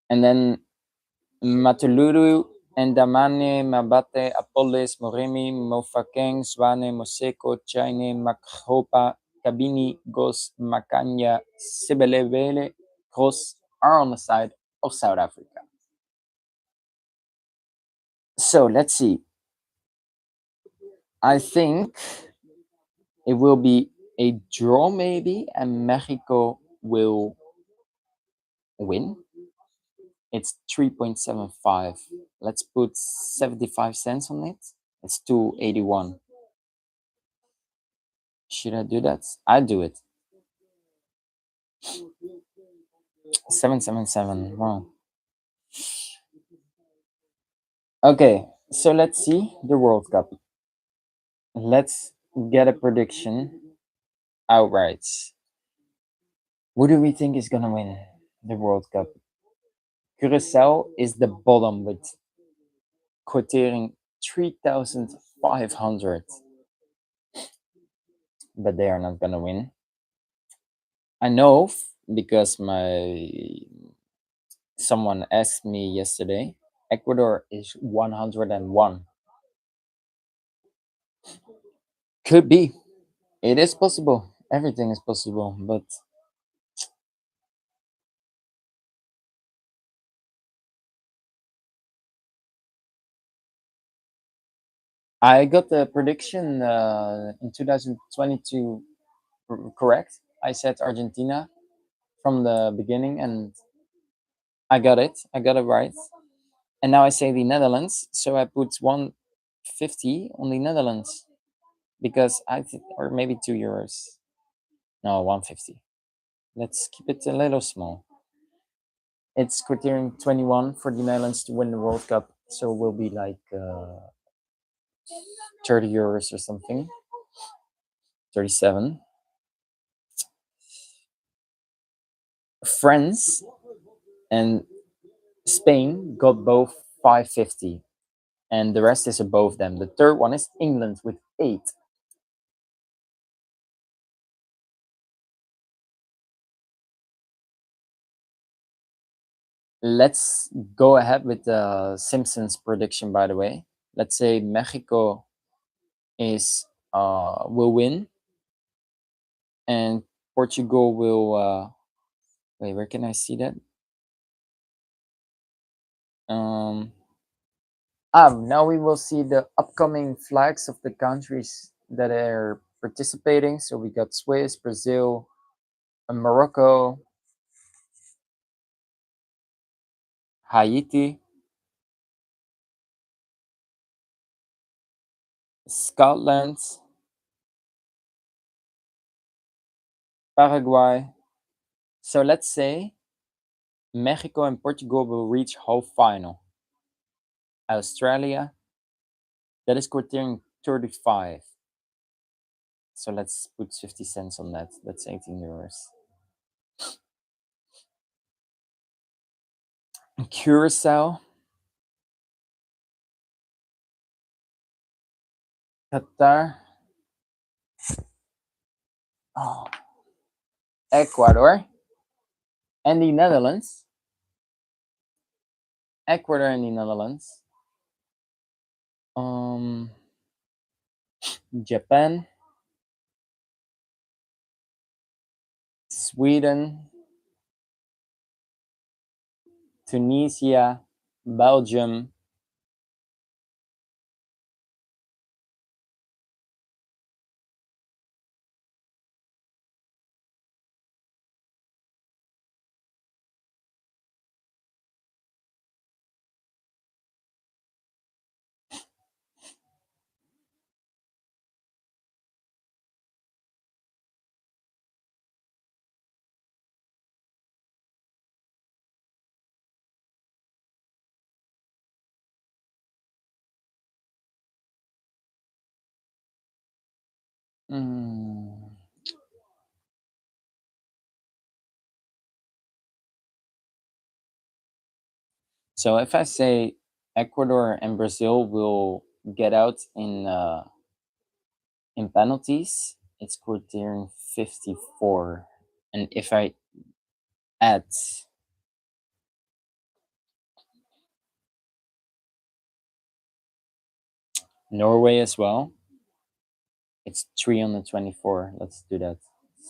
And then Matuluru, Endamane, Mabate, Apoles, Moremi, Mofakeng, Swane, Moseko, Chaine, Makhopa, Kabini, Gos, Makanya, Sibelebele, Gros are on the side of South Africa. So let's see. I think it will be a draw maybe, and Mexico will win. It's 3.75. Let's put 75 cents on it. It's 281. Should I do that? I do it. 777. Wow. Okay, so let's see the World Cup. Let's get a prediction outright. Who do we think is gonna win the World Cup? Curacao is the bottom with quoting 3,500, but they are not gonna win. I know because someone asked me yesterday. Ecuador is 101. Could be. It is possible. Everything is possible, but I got the prediction in 2022 correct. I said Argentina from the beginning, and I got it. I got it right. And now I say the Netherlands, so I put 150 on the Netherlands because or maybe €2. No, 150. Let's keep it a little small. It's criterion 21 for the Netherlands to win the World Cup, so it will be like €30 or something. 37. France and Spain got both 550, and the rest is above them. The third one is England with 8. Let's go ahead with the Simpsons prediction, by the way. Let's say Mexico is will win, and Portugal will wait, where can I see that? Um Now we will see the upcoming flags of the countries that are participating. So we got Swiss, Brazil, Morocco, Haiti, Scotland, Paraguay. So let's say Mexico and Portugal will reach half final. Australia, that is quoting 35. So let's put 50 cents on that. That's 18 euros. Curacao, Qatar, oh, Ecuador, and the Netherlands. Ecuador and the Netherlands. Um, Japan, Sweden, Tunisia, Belgium, mm. So if I say Ecuador and Brazil will get out in penalties, it's quoting 54. And if I add Norway as well, it's 324. Let's do that.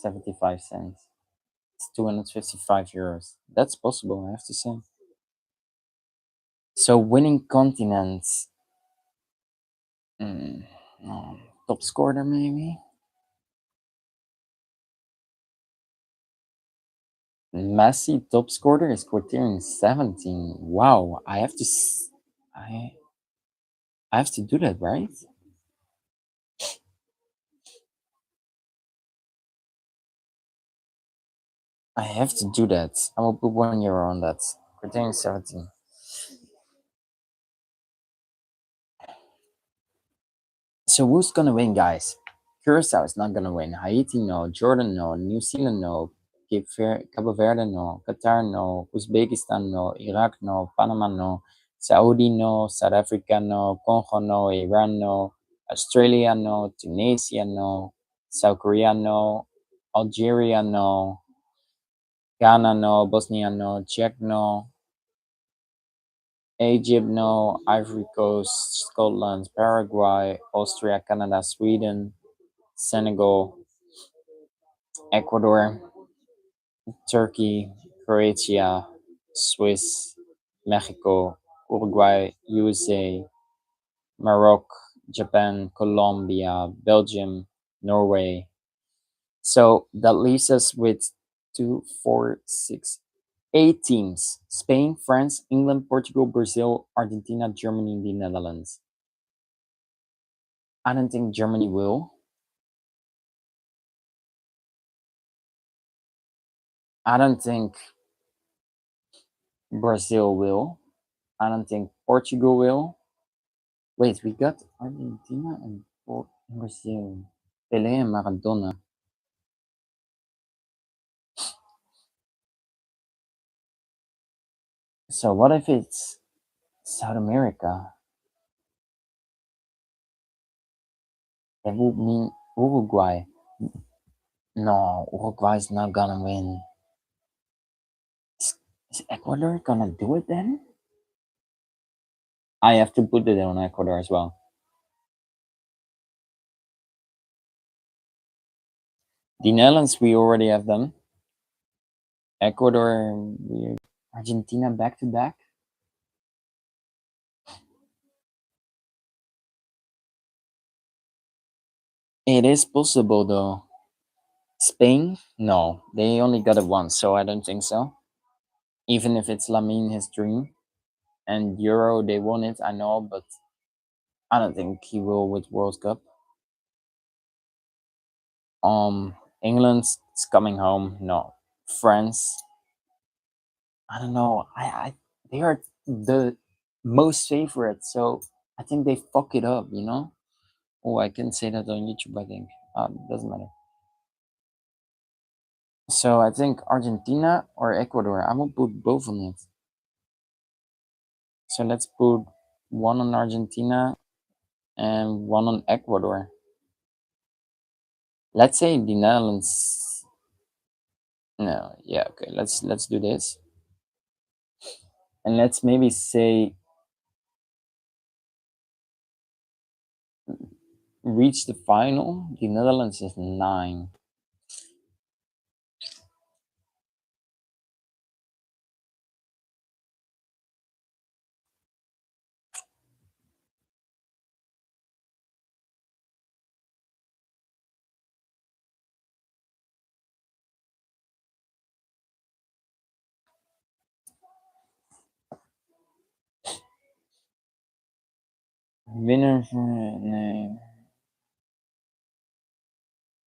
75 cents. It's 255 euros. That's possible, I have to say. So winning continents. Mm, no, top scorer maybe. Messi top scorer is quoting 17. Wow, I I have to do that, right? I have to do that. I will put 1 euro on that. Quoting 17. So who's gonna win, guys? Curacao is not gonna win. Haiti no, Jordan no, New Zealand no, Cabo Verde no, Qatar no, Uzbekistan no, Iraq no, Panama no, Saudi no, South Africa no, Congo no, Iran no, Australia no, Tunisia no, South Korea no, Algeria no, Ghana no, Bosnia no, Czech no, Egypt no, Ivory Coast, Scotland, Paraguay, Austria, Canada, Sweden, Senegal, Ecuador, Turkey, Croatia, Swiss, Mexico, Uruguay, USA, Morocco, Japan, Colombia, Belgium, Norway. So that leaves us with two, four, six, eight teams: Spain, France, England, Portugal, Brazil, Argentina, Germany, and the Netherlands. I don't think Germany will. I don't think Brazil will. I don't think Portugal will. Wait, we got Argentina and Brazil. Pelé and Maradona. So what if it's South America? That would mean Uruguay. No, Uruguay is not gonna win. Is Ecuador gonna do it then? I have to put it on Ecuador as well. The Netherlands, we already have them. Ecuador, Argentina back to back. It is possible though. Spain? No, they only got it once, so I don't think so. Even if it's Lamine his dream, and Euro they won it, I know, but I don't think he will with World Cup. England's coming home. No, France. I don't know. I they are the most favorite, so I think they fuck it up. You know. Oh, I can say that on YouTube. I think doesn't matter. So I think Argentina or Ecuador. I will put both on it. So let's put one on Argentina and one on Ecuador. Let's say the Netherlands. No, yeah, okay. Let's do this, and let's maybe say reach the final. The Netherlands is 9. Winner. No.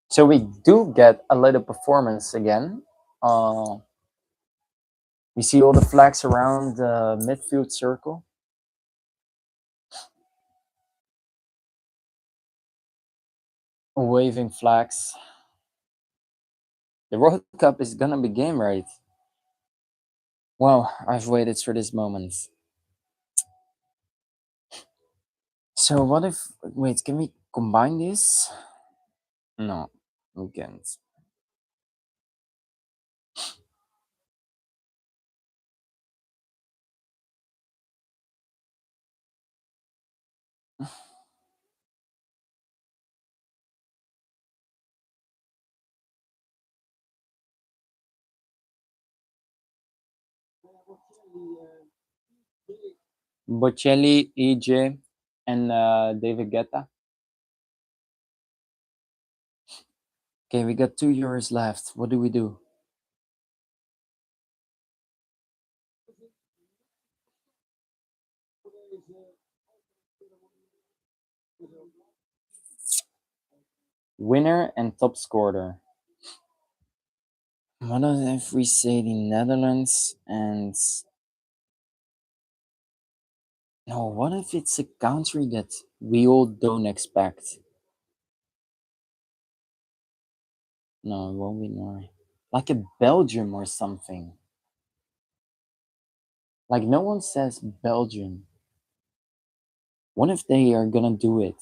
So we do get a little performance again. We see all the flags around the midfield circle. Waving flags. The World Cup is gonna begin, right? Wow, I've waited for this moment. So what if, wait, can we combine this? No, we can't. Bocelli, EJ, and David Guetta. Okay, we got 2 euros left. What do we do? Winner and top scorer. What if we say the Netherlands and no? What if it's a country that we all don't expect? No, it won't be Norway. Like a Belgium or something. Like no one says Belgium. What if they are gonna do it?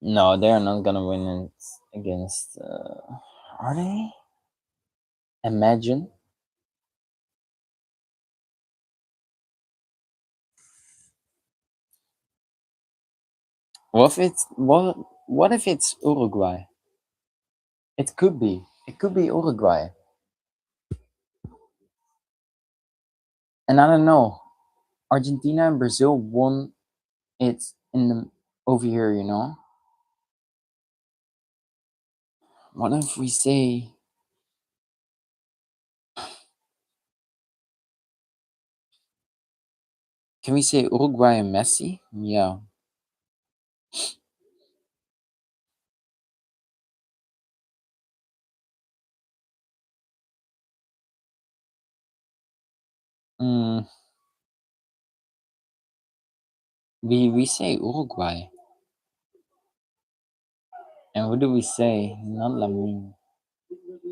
No, they're not gonna win it against. Are they? Imagine. What if it's what? What if it's Uruguay? It could be. It could be Uruguay. And I don't know. Argentina and Brazil won it in the over here. You know. What if we say? Can we say Uruguay and Messi? Yeah. Mm, we say Uruguay. And what do we say? Not Lamine.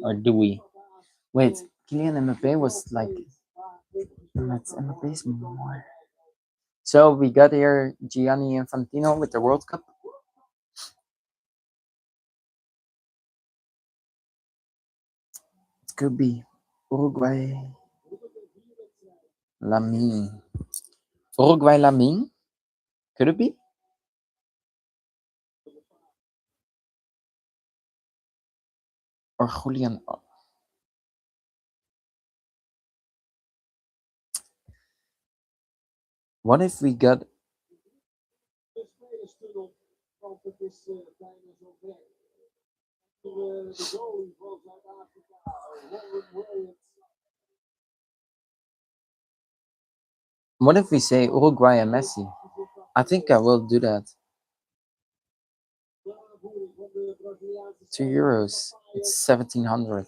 Or do we? Wait, Kylian Mbappe was like. That's Mbappe's more. So we got here Gianni Infantino with the World Cup. It could be Uruguay Lamine. Uruguay Lamine? Could it be? Or Julian. What if we got what if we say Uruguay and Messi? I think I will do that. €2. It's 1700.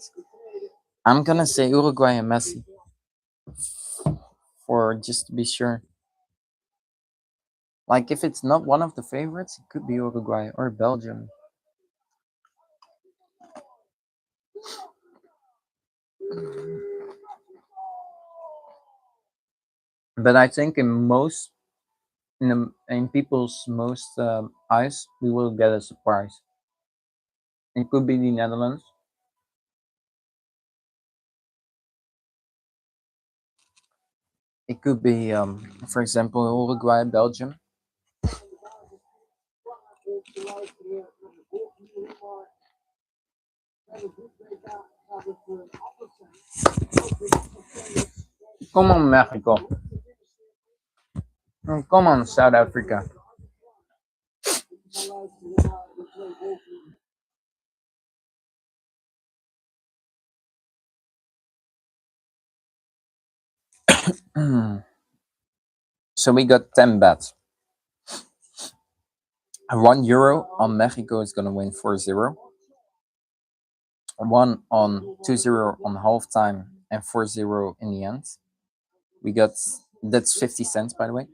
I'm gonna say Uruguay and Messi for just to be sure. Like if it's not one of the favorites, it could be Uruguay or Belgium. But I think in people's most eyes, we will get a surprise. It could be the Netherlands. It could be, for example, Uruguay, Belgium. Come on, Mexico. Come on, South Africa. So we got 10 bets. €1 on Mexico is going to win 4-0. One on 2-0 on halftime and 4-0 in the end. We got that's 50 cents, by the way.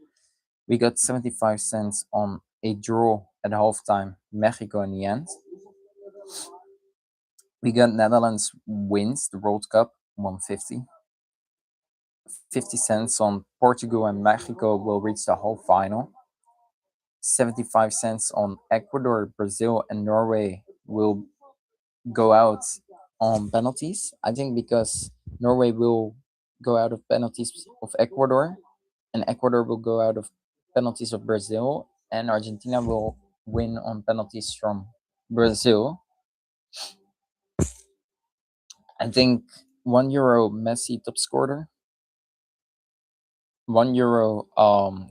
We got 75 cents on a draw at halftime, Mexico in the end. We got Netherlands wins the World Cup, 150. 50 cents on Portugal and Mexico will reach the whole final. 75 cents on Ecuador, Brazil, and Norway will go out on penalties. I think because Norway will go out of penalties of Ecuador, and Ecuador will go out of penalties of Brazil, and Argentina will win on penalties from Brazil. I think €1 Messi top scorer. €1,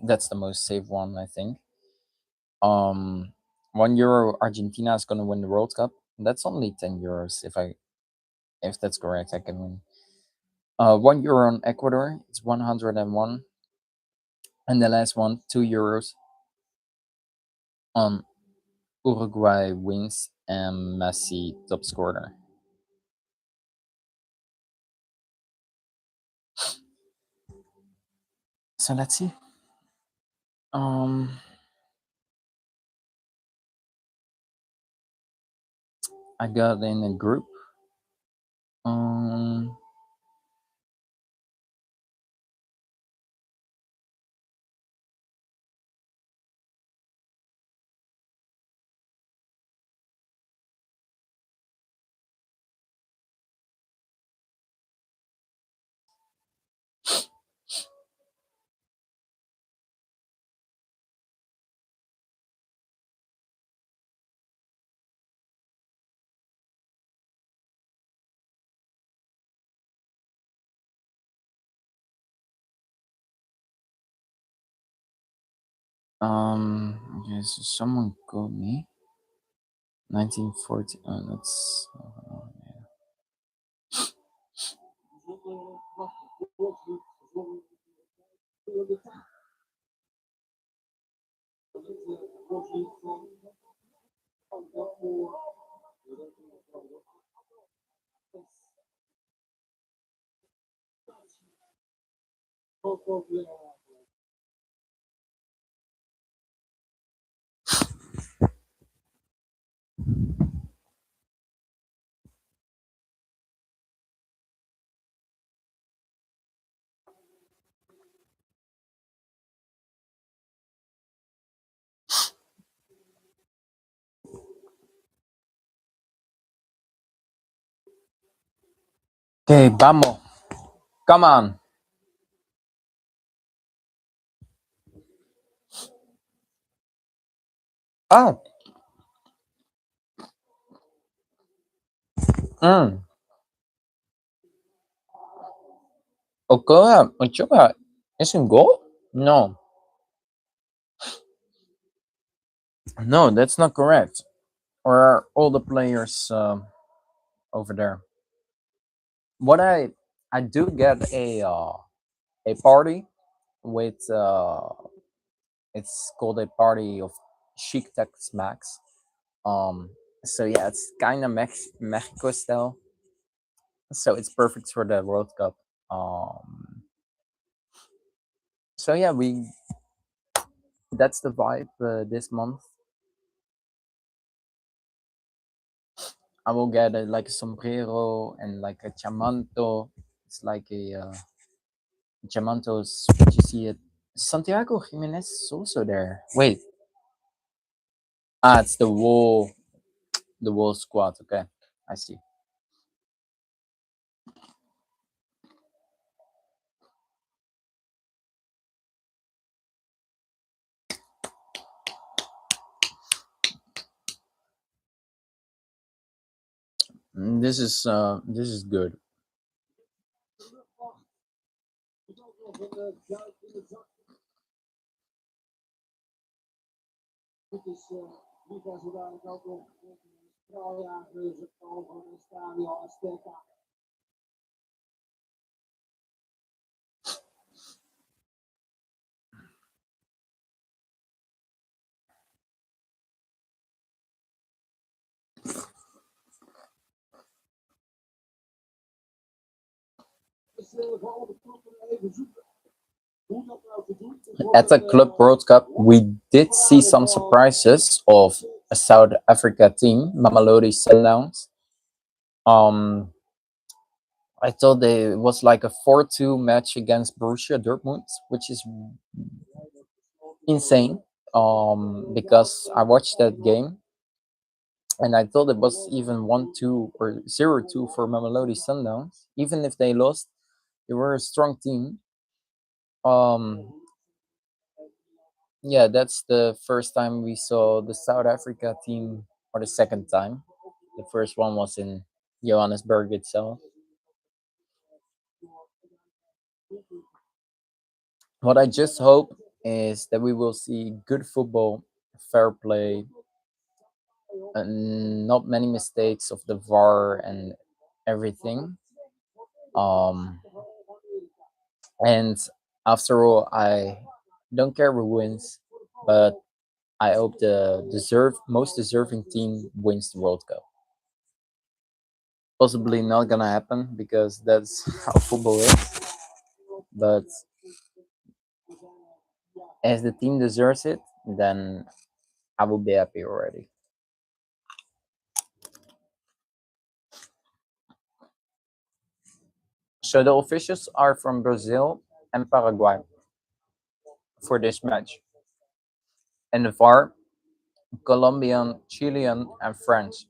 that's the most safe one, I think. Um, €1 Argentina is gonna win the World Cup. That's only €10 if that's correct. I can win. €1 on Ecuador. It's 101, and the last one €2 on Uruguay wins and Messi top scorer. So let's see. I got in a group. Um, okay, so someone called me. 1940. That's. Okay, vamos. Come on. Oh. Ochoa, ¿es un gol? No. No, that's not correct. Or are all the players over there? What I do get a party with it's called a party of Chic Tex Max. Um, so yeah, it's kind of Mexico style. So it's perfect for the World Cup. Um, so yeah, we that's the vibe this month. I will get like a sombrero and like a chamanto. It's like a chamantos. What you see it? Santiago Jimenez is also there. Wait, it's the wool squad. Okay, I see. This is good. At the Club World Cup, we did see some surprises of a South Africa team, Mamelodi Sundowns. Um, I thought it was like a 4-2 match against Borussia Dortmund, which is insane. Because I watched that game and I thought it was even 1-2 or 0-2 for Mamelodi Sundowns. Even if they lost, they were a strong team. Um, yeah, that's the first time we saw the South Africa team, or the second time. The first one was in Johannesburg itself. What I just hope is that we will see good football, fair play, and not many mistakes of the VAR and everything. Um, and after all, I don't care who wins, but I hope the most deserving team wins the World Cup. Possibly not gonna happen because that's how football is. But as the team deserves it, then I will be happy already. So the officials are from Brazil and Paraguay for this match, and the VAR Colombian, Chilean, and French.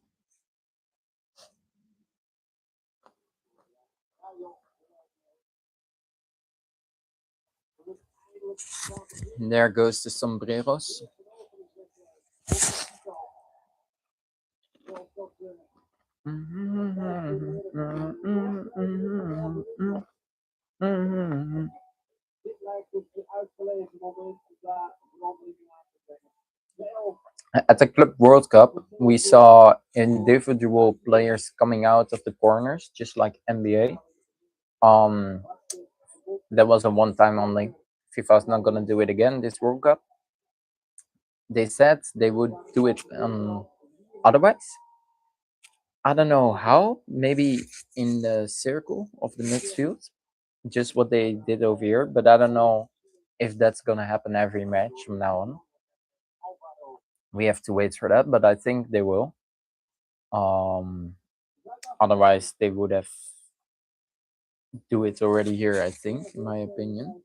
And there goes the sombreros. At the Club World Cup, we saw individual players coming out of the corners, just like NBA. Um, that was a one time only. FIFA's not gonna do it again this World Cup. They said they would do it otherwise. I don't know how. Maybe in the circle of the midfield, just what they did over here. But I don't know if that's gonna happen every match from now on. We have to wait for that, but I think they will. Um, Otherwise, they would have do it already here. I think, in my opinion.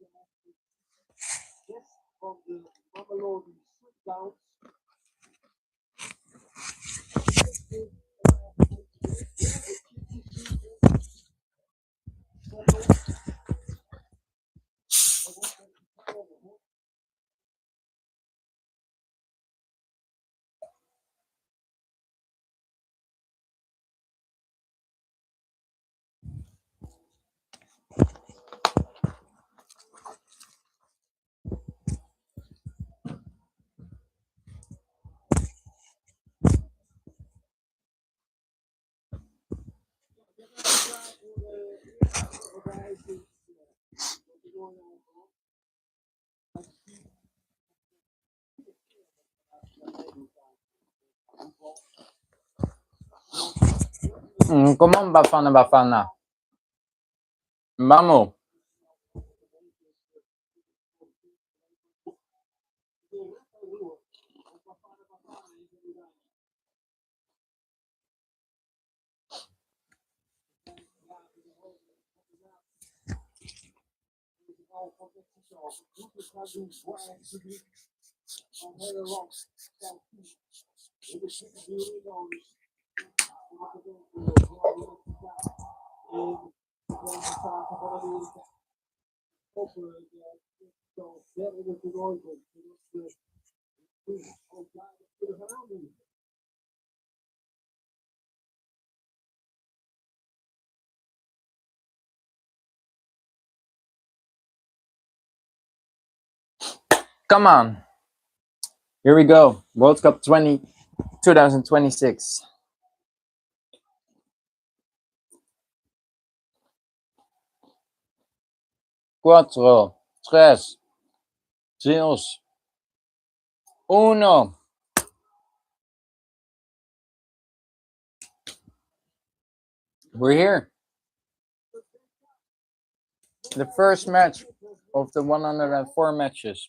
Come on, Bafana Bafana. Vamos. Come on. Here we go. World Cup 2026. 4, 3, 2, 1. We're here. The first match of the 104 matches.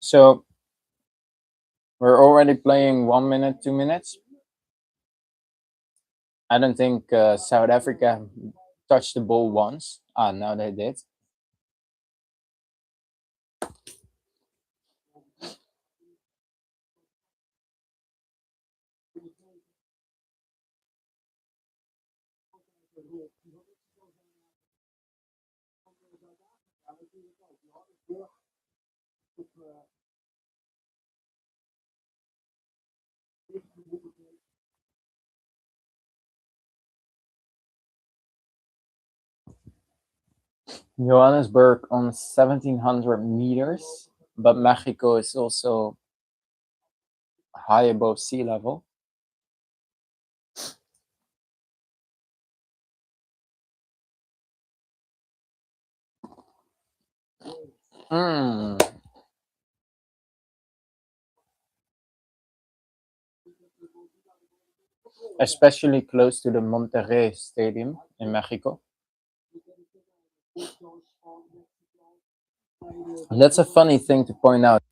So we're already playing 1 minute, 2 minutes. I don't think South Africa touched the ball once. Now they did. Johannesburg on 1700 meters, but Mexico is also high above sea level. Especially close to the Monterrey Stadium in Mexico. That's a funny thing to point out.